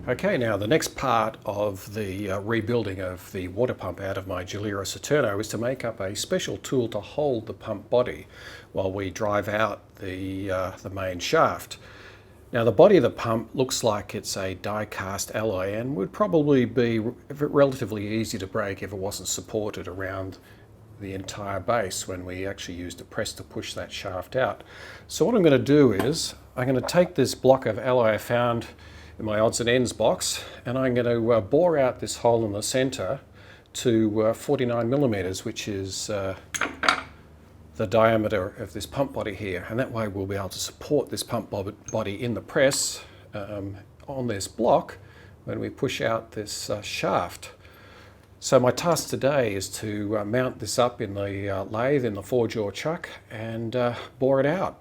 Okay, now the next part of the rebuilding of the water pump out of my Gilera Saturno is to make up a special tool to hold the pump body while we drive out the main shaft. Now the body of the pump looks like it's a die-cast alloy and would probably be relatively easy to break if it wasn't supported around the entire base when we actually used a press to push that shaft out. So what I'm going to do is I'm going to take this block of alloy I found in my odds and ends box, and I'm going to bore out this hole in the center to 49 millimeters, which is the diameter of this pump body here, and that way we'll be able to support this pump body in the press on this block when we push out this shaft. So my task today is to mount this up in the lathe in the 4-jaw chuck and bore it out.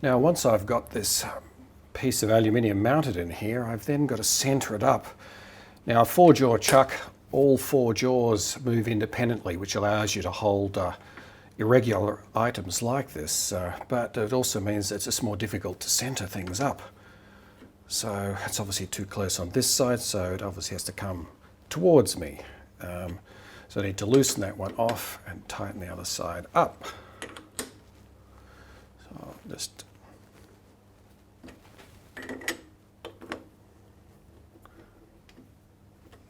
Now once I've got this piece of aluminium mounted in here, I've then got to center it up. Now a 4-jaw chuck, all 4 jaws move independently, which allows you to hold irregular items like this, but it also means that it's more difficult to center things up. So it's obviously too close on this side, so it obviously has to come towards me. So I need to loosen that one off and tighten the other side up. So just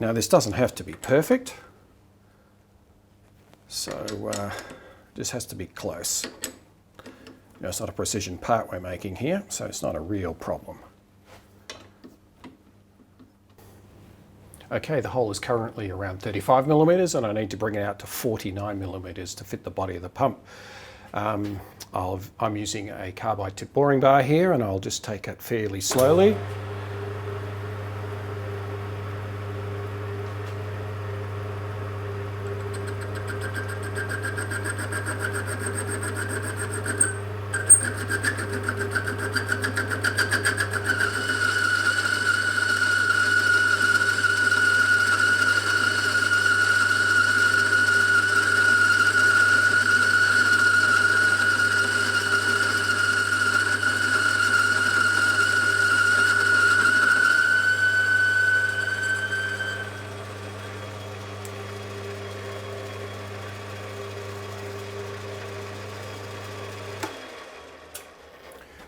now this doesn't have to be perfect, so just has to be close. It's not a precision part we're making here, so it's not a real problem. Okay, the hole is currently around 35 millimeters and I need to bring it out to 49 millimeters to fit the body of the pump. I'm using a carbide tip boring bar here, and I'll just take it fairly slowly.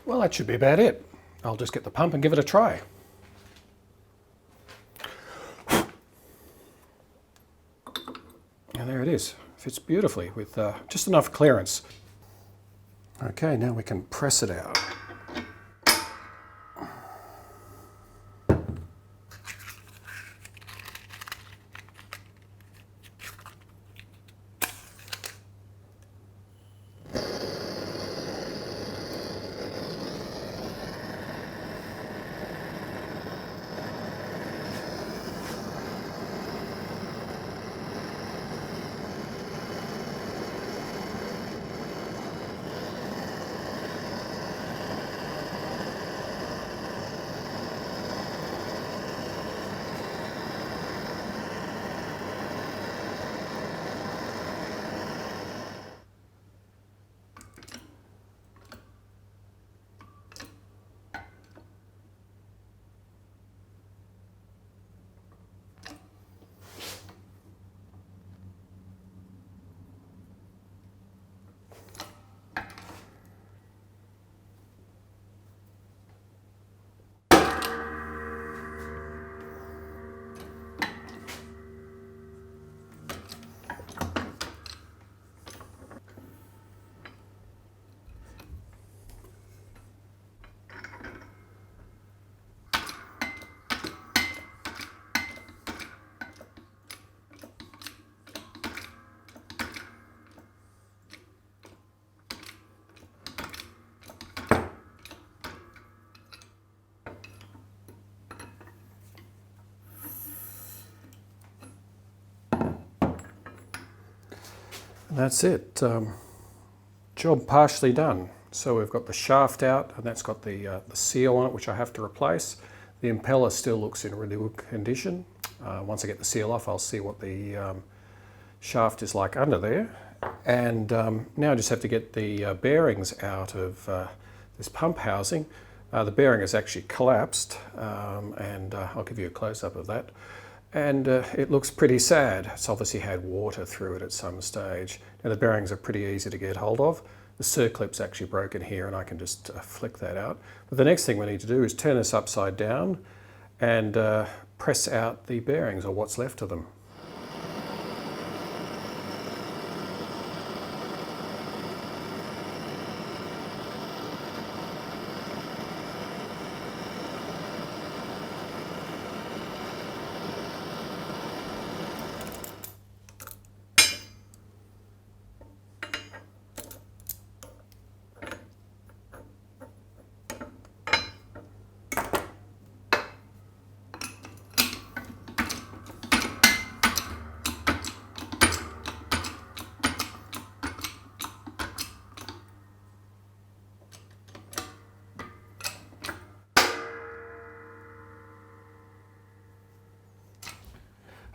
Well, that should be about it. I'll just get the pump and give it a try. And there it is. Fits beautifully with just enough clearance. Okay, now we can press it out. And that's it. Job partially done. So we've got the shaft out, and that's got the seal on it, which I have to replace. The impeller still looks in really good condition. Once I get the seal off, I'll see what the shaft is like under there. And now I just have to get the bearings out of this pump housing. The bearing has actually collapsed, and I'll give you a close-up of that. And it looks pretty sad. It's obviously had water through it at some stage. Now the bearings are pretty easy to get hold of. The circlip's actually broken here, and I can just flick that out. But the next thing we need to do is turn this upside down and press out the bearings, or what's left of them.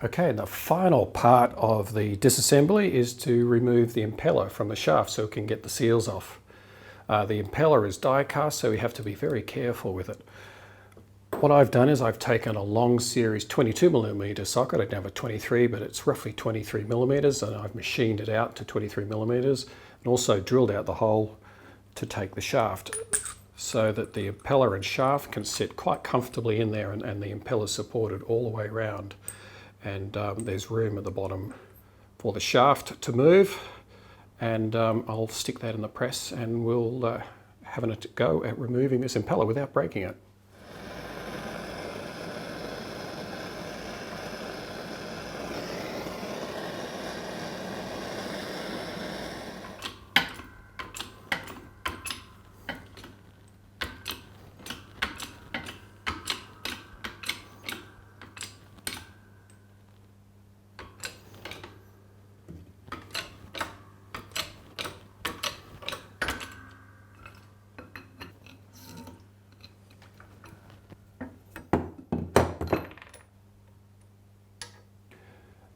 Okay, and the final part of the disassembly is to remove the impeller from the shaft so we can get the seals off. The impeller is die cast, so we have to be very careful with it. What I've done is I've taken a long series 22mm socket. I don't have a 23, but it's roughly 23mm, and I've machined it out to 23mm, and also drilled out the hole to take the shaft, so that the impeller and shaft can sit quite comfortably in there, and the impeller is supported all the way around. And there's room at the bottom for the shaft to move, and I'll stick that in the press, and we'll have a go at removing this impeller without breaking it.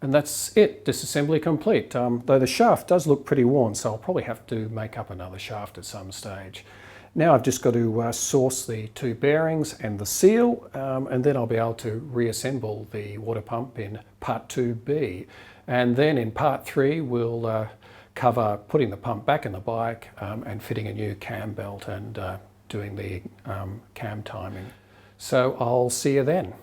And that's it, disassembly complete. Though the shaft does look pretty worn, so I'll probably have to make up another shaft at some stage. Now I've just got to source the two bearings and the seal, and then I'll be able to reassemble the water pump in part 2B. And then in part 3 we'll cover putting the pump back in the bike and fitting a new cam belt and doing the cam timing. So I'll see you then.